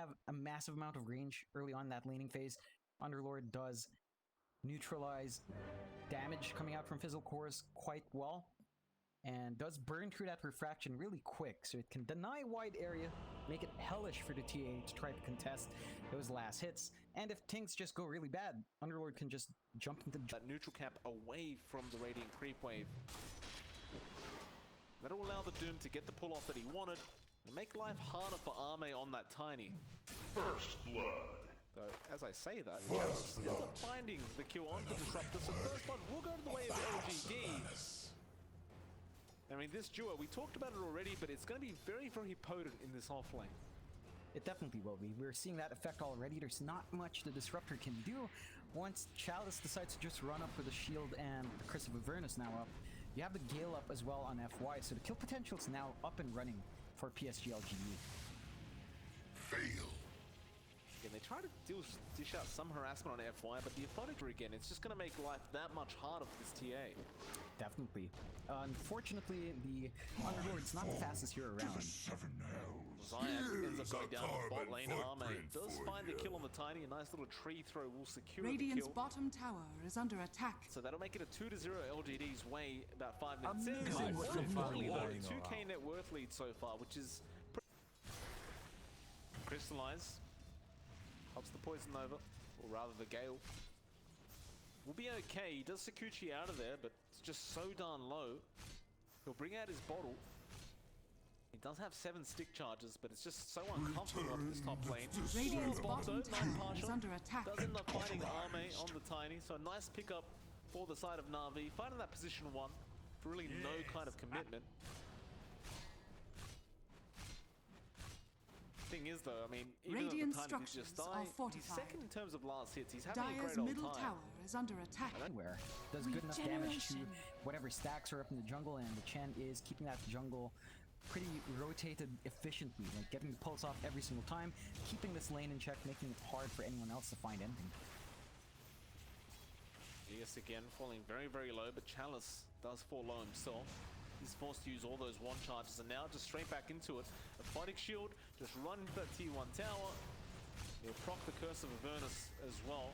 have a massive amount of range early on that laning phase. Underlord does neutralize damage coming out from Fizzle Cores quite well, and does burn through that refraction really quick, so it can deny wide area, make it hellish for the TA to try to contest those last hits. And if things just go really bad, Underlord can just jump into that neutral cap away from the Radiant Creep Wave. That'll allow the Doom to get the pull-off that he wanted, and make life harder for Arme on that Tiny. First blood. Though, as I say that, Chalice ends up finding the kill on the Disruptor, so First Blood will go to the way of LGD. I mean, this duo, we talked about it already, but it's going to be very, very potent in this offlane. It definitely will be. We're seeing that effect already. There's not much the Disruptor can do once Chalice decides to just run up with the shield and the Curse of Avernus now up. You have the Gale up as well on FY, so the kill potential is now up and running for PSG.LGD. Fail. Again, they try to dish out some harassment on FY, but the Aphotic again, it's just going to make life that much harder for this TA. Definitely. Unfortunately, the Underlord's not the fastest here around. Zayak ends up going down to the bot lane. Arme does find the kill on the Tiny. A nice little tree throw will secure Radiant's the kill. bottom tower is under attack. So that'll make it a 2-0 LGD's way about 5 minutes in. Amazing what you're Importantly, though, doing. 2k net worth lead so far, which is Crystallize. Pops the Poison Nova, or rather the Gale. Will be okay. He does Sakuchi out of there, but it's just so darn low. He'll bring out his bottle. He does have 7 stick charges, but it's just so uncomfortable up this top lane. Radiant's bottom tower is under attack. Does end up fighting Arme on the Tiny, so a nice pickup for the side of Na'Vi. Finding that position 1 for really no kind of commitment. Thing is though, I mean, even Radiant though the Tiny did just die, he's second in terms of last hits. He's having a Dire's great old middle time. tower is under attack. Where does good enough damage to whatever stacks are up in the jungle, and the Chen is keeping that jungle pretty rotated efficiently, like getting the pulse off every single time, keeping this lane in check, making it hard for anyone else to find anything. Yes, again, falling very, very low, but Chalice does fall low himself. He's forced to use all those 1 charges, and now just straight back into it. A Photic Shield, just run into that T1 tower. He'll proc the Curse of Avernus as well.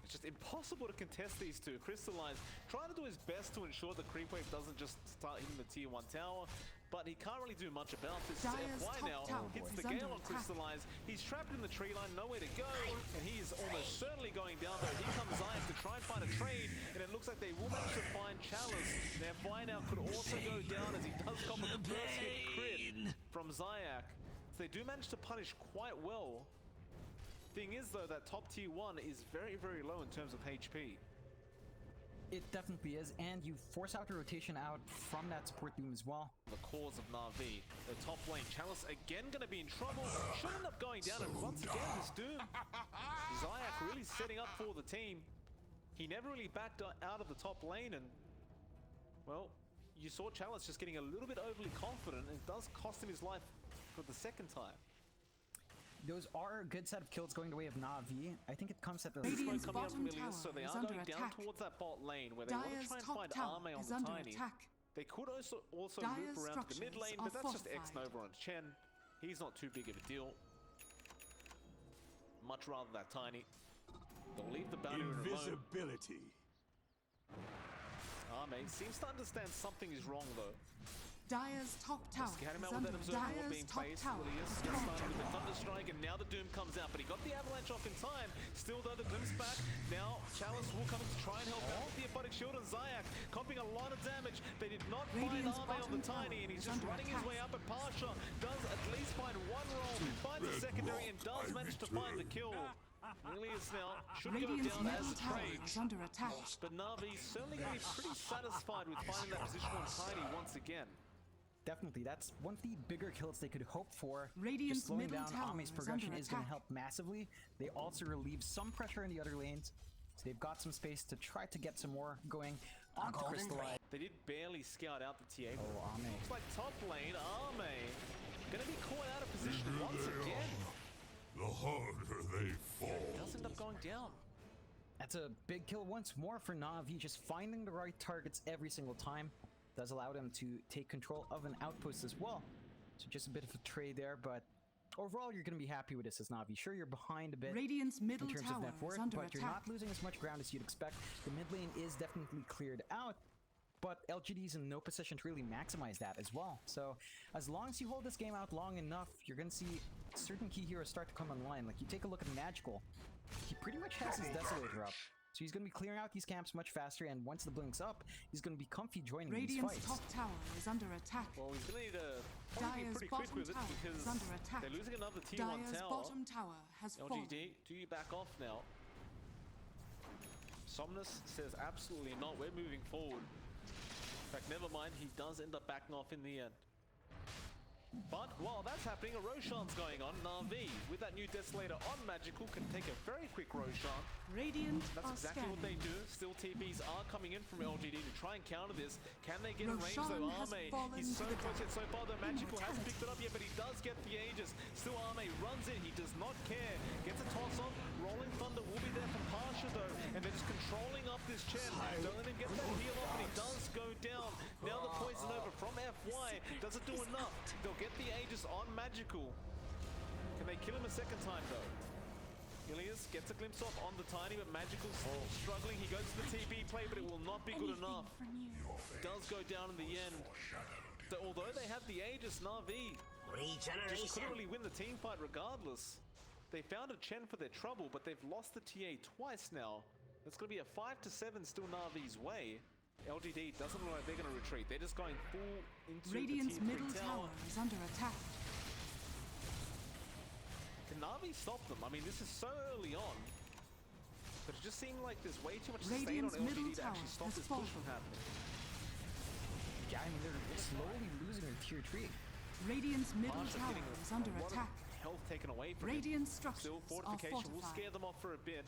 It's just impossible to contest these two. Crystallize trying to do his best to ensure the creep wave doesn't just start hitting the tier 1 tower, but he can't really do much about this. FY now hits the Gale on Crystallize. He's trapped in the tree line, nowhere to go, and he is almost certainly going down though. Here comes Zayak to try and find a trade, and it looks like they will manage to find Chalice. Now FY now could also go down as he does cop a first hit crit from Zayak. So they do manage to punish quite well. Thing is though, that top tier 1 is very, very low in terms of HP. It definitely is, and you force out the rotation out from that support Doom as well. The cause of Na'Vi, the top lane. Chalice again going to be in trouble. Should end up going down, and once again this Doom. Zayak really setting up for the team. He never really backed out of the top lane, and well, you saw Chalice just getting a little bit overly confident, and it does cost him his life for the second time. Those are a good set of kills going the way of Na'Vi. I think it comes at the Radiant's coming up from bottom Ilias, so they tower are is going under down attack. towards that bot lane where they want to Dire's try and top find tower Arme on is the under Tiny. attack. They could also Dire's loop around to the mid lane, but structures that's just are X-Nova on Chen. He's not too big of a deal. Much rather that Tiny. They'll leave the boundary alone. Invisibility. Arme seems to understand something is wrong though. Dire's top tower Scout him is out with under that observer wall being Dire's top placed. tower Ilias is gets under started with the attack. Thunderstrike, and now the Doom comes out, but he got the Avalanche off in time. Still though, the Glimpse back. Now Chalice will come in to try and help out with the Aphotic Shield, and Zayak comping a lot of damage. They did not Radiant's find Arme on the bottom Tiny, and he's tower just is running under his way up, and Pasha does at least find 1 roll, finds the secondary, and does manage to find the kill. Ilias now should Radiant's go down middle as a tower trade. is under attack. But Na'Vi certainly going to be pretty satisfied with finding that position on Tiny once again. Definitely, that's one of the bigger kills they could hope for. Radiant's Just slowing middle down tower Ami's is progression under is going to attack. help massively. They also relieve some pressure in the other lanes, so they've got some space to try to get some more going onto Crystallize. They did barely scout out the TA. Oh, Ame. Looks like top lane, Arme gonna be caught out of position once again. The harder they fall. Does end up going down. That's a big kill once more for Na'Vi, just finding the right targets every single time. Does allow them to take control of an outpost as well. So just a bit of a trade there, but overall, you're going to be happy with this as Navi. Sure, you're behind a bit Radiant's middle in terms of tower net worth, is under but attack. you're not losing as much ground as you'd expect. The mid lane is definitely cleared out, but LGD's in no position to really maximize that as well. So as long as you hold this game out long enough, you're going to see certain key heroes start to come online. Like, you take a look at Magical. He pretty much has his Desolator up. So he's going to be clearing out these camps much faster, and once the blink's up, he's going to be comfy joining these Radiant's fights. top tower is under attack. Well, he's going to need to probably be Dire's pretty quick bottom with it tower because is under attack. they're losing another tier 1 Dire's tower. bottom tower has fallen. LGD, do you back off now? Somnus says absolutely not, we're moving forward. In fact, never mind, he does end up backing off in the end. But while that's happening, a Roshan's going on. Na'Vi, with that new Desolator on Magical, can take a very quick Roshan. Radiant That's are exactly what they scanning. do. Still TPs are coming in from LGD to try and counter this. Can they get in range Roshan though? has Arme, fallen he's so to the close yet death. so far. The Magical hasn't Immortality. picked it up yet, but he does get the Aegis. Still Arme runs in, he does not care. Gets a toss off. Rolling Thunder will be there from Pasha though, and they're just controlling up this Chen. Don't let him get that heal off, and he does go down. Now the poison over from FY. Does it do enough? They'll get the Aegis on Magical. Can they kill him a second time though? Ilias gets a glimpse off on the Tiny, but Magical's struggling. He goes to the TP play, but it will not be good enough. Does go down in the end. So although they have the Aegis, Na'Vi just couldn't really win the team fight regardless. They found a Chen for their trouble, but they've lost the TA twice now. It's going to be a 5-7 still Na'Vi's way. LGD doesn't look like they're going to retreat. They're just going full into Radiant's the T3 middle tower is under attack. Can Navi stop them? I mean, this is so early on. But it just seemed like there's way too much sustain on Radiant's middle LGD to actually tower stop has this push fallen. from happening. Yeah, I mean, they're slowly losing their tier 3. Radiant's middle Pasha tower getting is under a lot attack. of health taken away from Radiant him. structures Still, are fortification will scare fortified. them off for a bit.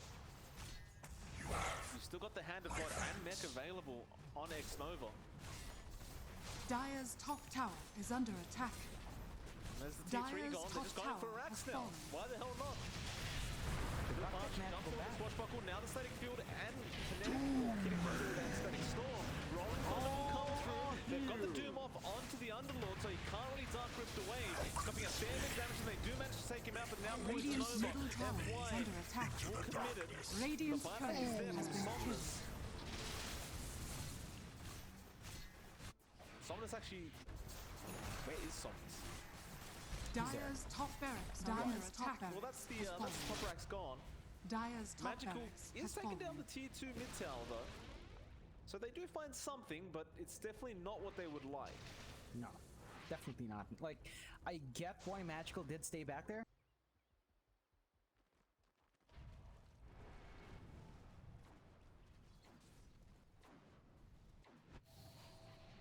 You've still got the Hand of God and Mech available on X-Nova. Dire's top tower is under attack. There's the tier 3 Dire's gone. They're top just going for tower racks has now. fallen. Why the hell not? Got that Pasha magical jumps on the back. swashbuckle. Now the static field and kinetic hitting through that static storm. Rolling Thunder will come through. They've got the Doom off onto the Underlord, so he can't really dark rift away. He's copying a fair bit of damage, and they do manage to take him out, but now poison Radiant's over. middle tower is FY under attack. will commit it. Radiant's The buyback is there turret has from been Somnus. killed. Somnus actually... Where is Somnus? Dire's top barracks are under attack. Well, that's the top rack's gone. Dire's top Magical barracks is has taking down fallen. the tier 2 mid tower though. So they do find something, but it's definitely not what they would like. No, definitely not. Like, I get why Magical did stay back there.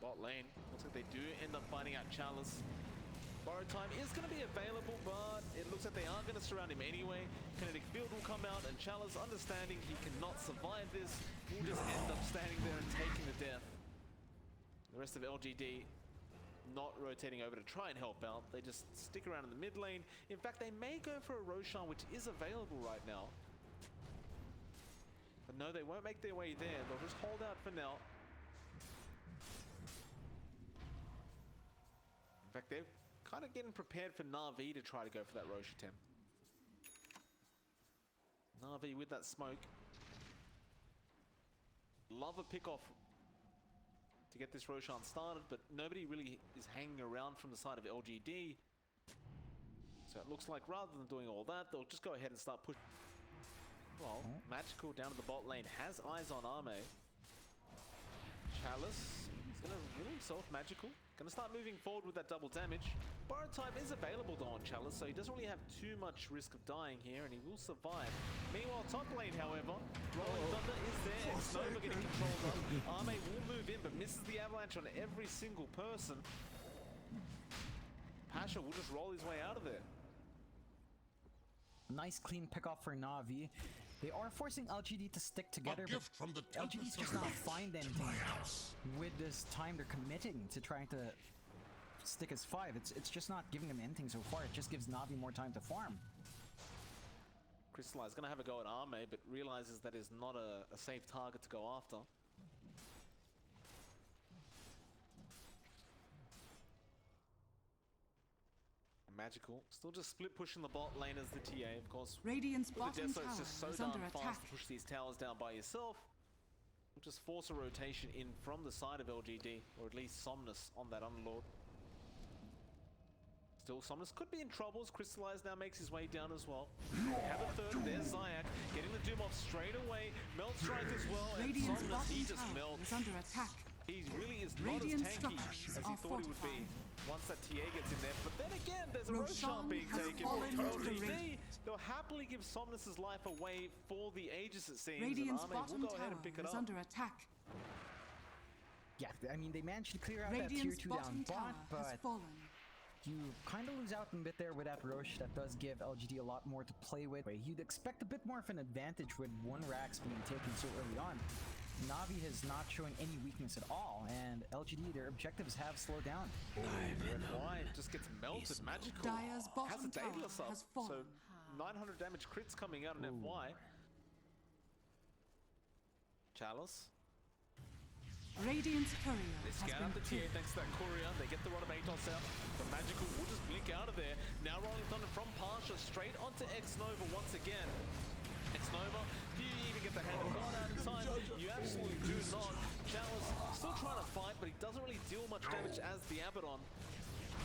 Bot lane, looks like they do end up finding out Chalice. Borrow time is going to be available, but it looks like they are going to surround him anyway. Kinetic Field will come out, and Chalice, understanding he cannot survive this, will just end up standing there and taking the death. The rest of LGD not rotating over to try and help out. They just stick around in the mid lane. In fact, they may go for a Roshan, which is available right now. But no, they won't make their way there. They'll just hold out for now. In fact, they're kind of getting prepared for Na'Vi to try to go for that Rosh attempt. Na'Vi with that smoke. Love a pick-off to get this Roshan started, but nobody really is hanging around from the side of LGD. So it looks like rather than doing all that, they'll just go ahead and start pushing. Well, Magical down to the bot lane has eyes on Arme. Chalice is going to heal himself, Magical. Going to start moving forward with that double damage. Borrow time is available though on Chalice, so he doesn't really have too much risk of dying here, and he will survive. Meanwhile, top lane, however, Rolling Thunder is there, and Snowball getting controlled up. Arme will move in, but misses the avalanche on every single person. Pasha will just roll his way out of there. Nice clean pick-off for Na'Vi. They are forcing LGD to stick together, but from the LGD's just not find anything with this time they're committing to trying to stick as 5. It's just not giving them anything so far. It just gives Na'Vi more time to farm. Crystallize gonna have a go at Arme, but realizes that is not a safe target to go after. Magical still just split pushing the bot lane as the TA, of course. Radiant's With the bottom Deso, tower it's just so is darn under fast attack. to push these towers down by yourself. We'll just force a rotation in from the side of LGD, or at least Somnus on that Underlord. Still, Somnus could be in trouble as Crystallize now makes his way down as well. Have a third, there's Zayak, getting the Doom off straight away. Melt Strike as well, and Radiant's Somnus, he bottom just tower melts. is under attack. He really is not Radiant as tanky structures as he are thought he would be fortified. once that TA gets in there. But then again, there's a Roshan Roshan being has taken. fallen to the LGD, ring. they'll happily give Somnus' life away for the ages, it seems. Radiant's and Arme bottom will go ahead tower and pick it is up. under attack. Yeah, I mean, they managed to clear out that tier Radiant's 2 down bottom tower bot, has but fallen. you kind of lose out a bit there with that Roche. That does give LGD a lot more to play with. You'd expect a bit more of an advantage with one Rax being taken so early on. NAVI has not shown any weakness at all, and LGD, their objectives have slowed down. Why just gets melted. Magical Dire's has bottom a tower Daedalus up, has so fallen. 900 damage crits coming out in FY. Chalice. Radiant's courier They has scout been out the tier killed. thanks to that courier. They get the Rod of Atos out. The Magical will just blink out of there. Now Rolling Thunder from Pasha straight onto X-Nova once again. X-Nova, do you even get the hand of God out in time? You absolutely do not. Chalice still trying to fight, but he doesn't really deal much damage as the Abaddon.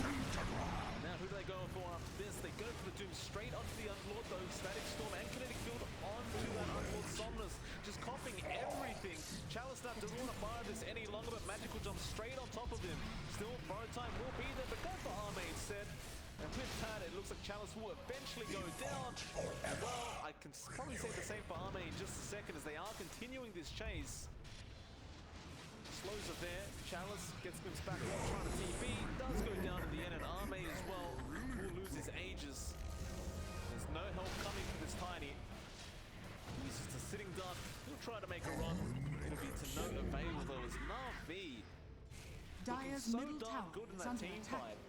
Now who do they go for after this? They go for the Doom straight onto the Underlord, though. Static Storm and Kinetic Field onto that Underlord. Somnus just coughing everything. Chalice now doesn't want to fire this any longer, but Magical jumps straight on top of him. Still, borrow time will be there, but go for Arme instead. And with that, it looks like Chalice will eventually go down. Well, I can probably say the same for Arme in just a second as they are continuing this chase. Slows are there. Chalice gets glimpsed back on trying to TP. Does go down in the end, and Arme as well will lose his ages. There's no help coming from this Tiny. He's just a sitting duck. He'll try to make a run. It'll be to no avail though as NAVI looking Dire's so middle darn tower good in is that under team attack. fight.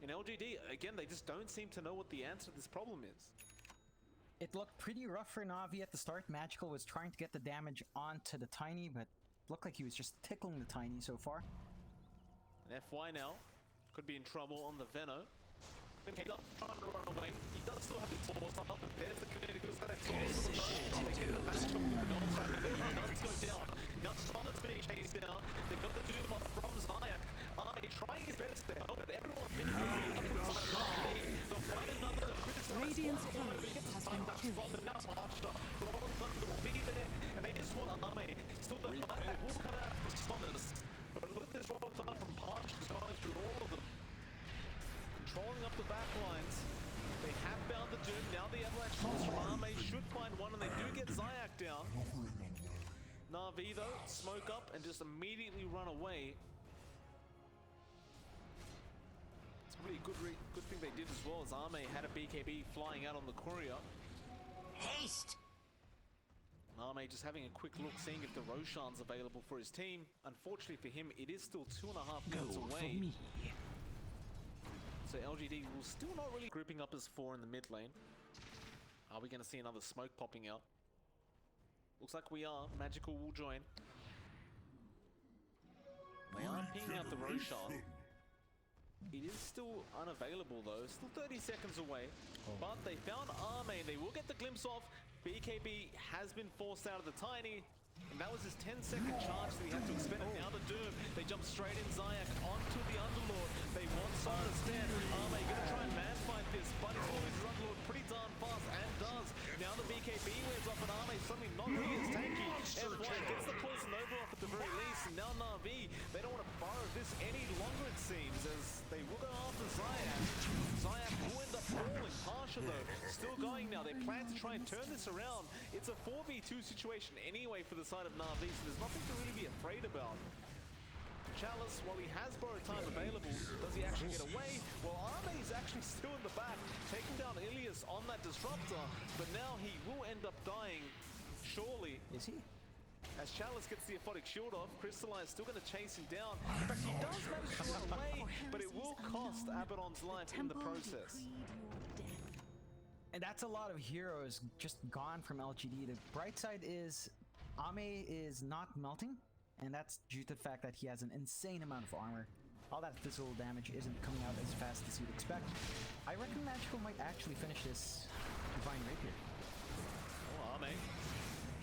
In LGD, again, they just don't seem to know what the answer to this problem is. It looked pretty rough for Navi at the start. Magical was trying to get the damage onto the Tiny, but looked like he was just tickling the Tiny so far. And FY now could be in trouble on the Veno. Trying to run away. He does still have his force up, but there's the kinetic field. Does go down. Now Somnus being chased down. They've got the Doom off from Zayak. Trying his best to help, but everyone's been Radiant's courier has been killed. and they just want Arme. Still the fight will come out for Somnus. But look at this roll time from Punch just going through all of them. Controlling up the back lines. They have bound the Doom. Now the Avalanche shots from Arme should find one, and they do get Zayak down. NAVI though, smoke up and just immediately run away. It's a really good thing they did as well, as Arme had a BKB flying out on the courier. Haste! Arme just having a quick look, seeing if the Roshan's available for his team. Unfortunately for him, it is still 2.5 minutes away. So LGD will still not really grouping up as 4 in the mid lane. Are we going to see another smoke popping out? Looks like we are. Magical will join. They are pinging out the Roshan. It is still unavailable though. Still 30 seconds away. But they found Arme. They will get the glimpse off. BKB has been forced out of the Tiny. And that was his 10-second charge that he had to expend it. Now the Doom. They jump straight in Zayak onto the Underlord. They want Somnus dead. Arme gonna try and man fight this, but he's always his Underlord pretty darn fast and does. Now the BKB wears off and Arme suddenly not really as tanky. FY gets the poison over off at the very least. And now NAVI, they don't want to borrow this any longer it seems, as they will go after Zayak. Zayak will end up falling. Pasha though, still going now. They plan to try and turn this around. It's a 4v2 situation anyway for the side of NAVI, so there's nothing to really be afraid about. Chalice, while he has borrowed time available, does he actually get away? Well, Arme is actually still in the back, taking down Ilias on that Disruptor, but now he will end up dying, surely. Is he? As Chalice gets the Aphotic Shield off, Crystallize still going to chase him down. In fact, he does manage to run away, but it will cost Abaddon's life in the process. And that's a lot of heroes just gone from LGD. The bright side is Ame is not melting, and that's due to the fact that he has an insane amount of armor. all that physical damage isn't coming out as fast as you'd expect. I reckon Magical might actually finish this Divine Rapier. Oh, Arme.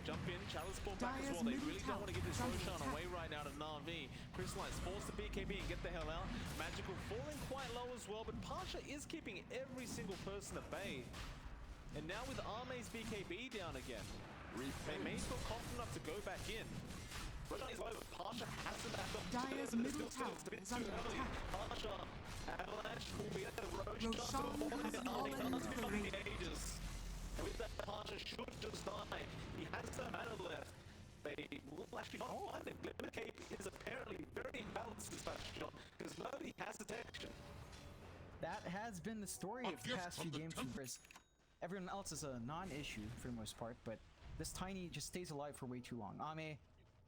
Jump in, challenge spawn back as well. They really don't want to give this Roshan away right now to NAVI. Crystallite's forced to BKB and get the hell out. Magical falling quite low as well, but Pasha is keeping every single person at bay. And now with Arme's BKB down again, they may feel confident enough to go back in. Roshan is low, Pasha has to back up. Dire's middle tower is under attack. Pasha, Avalanche will be at the Roshan has fallen into the raid. With that, Pasha should just die. He has no mana left. They will actually not find him. Glimmer Cape is apparently very imbalanced this past shot because nobody has detection. That has been the story of the past few games from Briz. Everyone else is a non-issue for the most part, but this Tiny just stays alive for way too long. Ame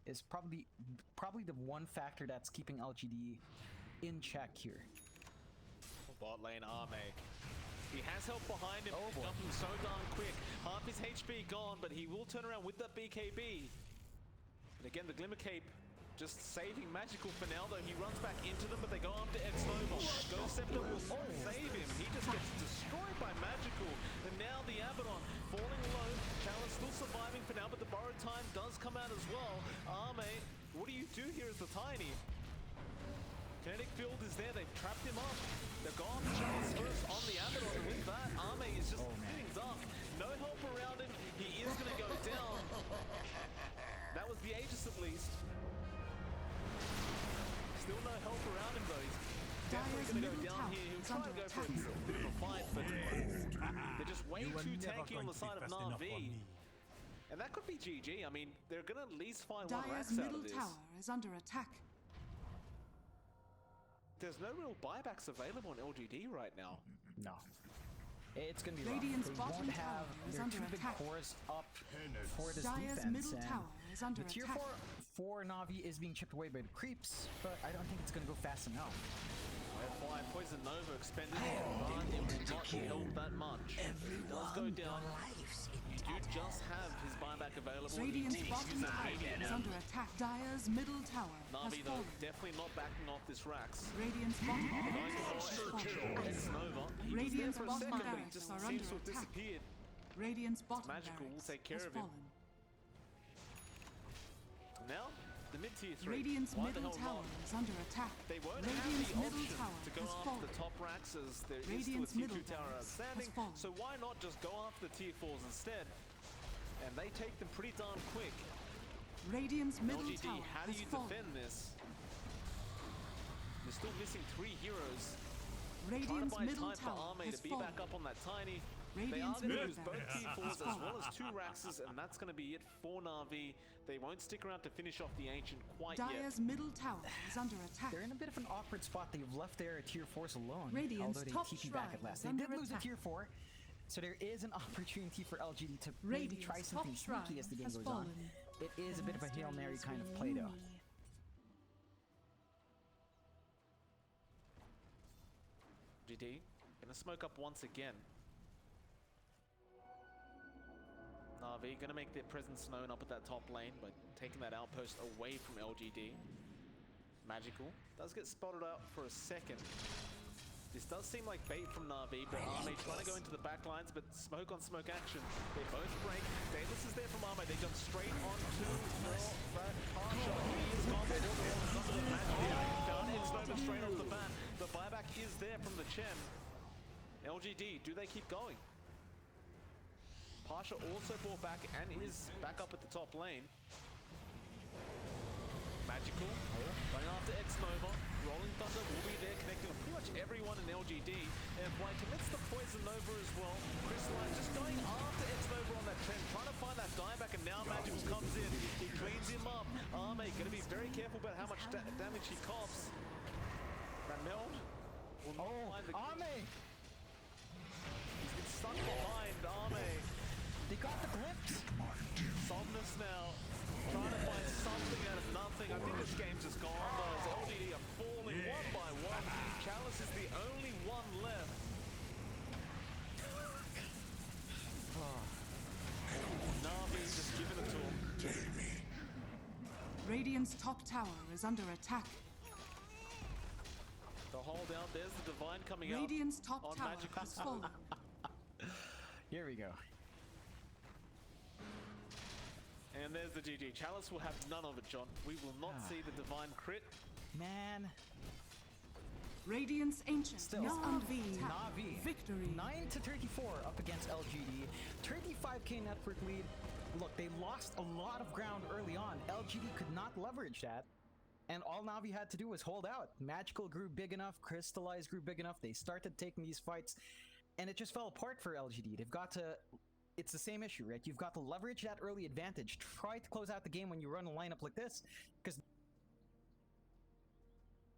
is probably the one factor that's keeping LGD in check here. Bot lane Ame. He has help behind him, jumping so darn quick. Half his HP gone, but he will turn around with that BKB. And again, the Glimmer Cape just saving Magical for now, though he runs back into them, but they go after X-Nova. Ghost Scepter will save him. He just gets destroyed by Magical. And now the Abaddon falling low. Chalice still surviving for now, but the borrowed time does come out as well. Arme, what do you do here as the Tiny? Kinetic Field is there, they've trapped him up. They've gone for Chalice first on the Abaddon, and with that, Arme is just hitting dark. No help around him, he is going to go down. That was the Aegis at least. Still no help around him though. He's definitely going to go down here. He'll try to go for a bit of a fight, but they're just way too tanky on the side of NAVI. And that could be GG. I mean, they're going to at least find one Dire's Rax out middle of this. tower is under attack. There's no real buybacks available on LGD right now. No. It's gonna be rough. Radiant's They bottom won't have tower is their under two big attack. cores up for this Dire's defense. middle And tower is under the tier attack. 4 Navi is being chipped away by the creeps, but I don't think it's gonna go fast enough. Why Poison Nova expended, but it will not help that much. It does go down. You do just have his buyback available. Radiant's He needs bottom to use that tower again. is under attack. Dire's middle tower has NAVI though, fallen. definitely not backing off this Rax. Radiant's bottom tower Going has for fallen. X-Nova. He was there Radiant's for a bottom second, but he barracks just are seems to under have attack. disappeared. Radiant's bottom Magical will barracks take care has of him. fallen. Now, the mid-tier 3. Radiant's Why the middle hell tower not? is under attack. They won't Radiant's have the middle option tower to go has after fallen. the top racks as there is Radiant's still a middle tier 2 tower barracks outstanding. has fallen. So why not just go after the tier 4s instead? And they take them pretty darn quick. Radiant's middle LGD, tower how do has you fallen. defend this? You're still missing 3 heroes. Trying to Radiant's buy middle time for tower Arme has to be fallen. back up on that Tiny. They are Radiant's going to middle lose both barracks tier 4s has as well fallen. as 2 Raxes, and that's going to be it for NAVI. They won't stick around to finish off the Ancient quite yet. Dire's middle tower is under attack. They're in a bit of an awkward spot. They've left their tier 4s alone, Radiant's although they top TP back shrine at last. is They under did lose a attack. tier 4, so there is an opportunity for LGD to maybe Radiant's try something top shrine sneaky as the game has goes fallen. on. It is a bit of a Hail Mary kind of play though. GD, gonna smoke up once again. NAVI gonna make their presence known up at that top lane by taking that outpost away from LGD. Magical does get spotted out for a second. This does seem like bait from NAVI, but Arme trying to go into the back lines, but smoke on smoke action. They both break. Davis is there from Arme. They jump straight onto that Pasha. He is gone for the Magic. Found X-Nova straight off the bat. The buyback is there from the Chen. LGD, do they keep going? Pasha also brought back and is back up at the top lane. Magical, going after X-Nova. Rolling Thunder will be there, connecting with pretty much everyone in LGD. And White commits the Poison Nova as well. Crystalline just going after X-Nova on that trend, trying to find that dieback, and now Magical comes in. He cleans him up. Arme gonna be very careful about how much damage he coughs. Rameld will not find the... Arme! He's been stuck behind Arme. They got the glimpse! Somnus now, trying to find something out of nothing. I think this game's just gone though, as LGD are falling one by one. Chalice is the only one left. NAVI just giving it to him. Radiant's top tower is under attack. now. There's the Divine coming out Radiant's top on tower Magic has fallen. Here we go. And there's the GG. Chalice will have none of it, John. We will not see the Divine crit. Man. Radiant's ancient Still. is unveiled. Navi. Victory. 9-34 up against LGD. 35k network lead. Look, they lost a lot of ground early on. LGD could not leverage that. And all Navi had to do was hold out. Magical grew big enough. Crystallize grew big enough. They started taking these fights. And it just fell apart for LGD. They've got to... It's the same issue, right? You've got to leverage that early advantage. Try to close out the game when you run a lineup like this. Because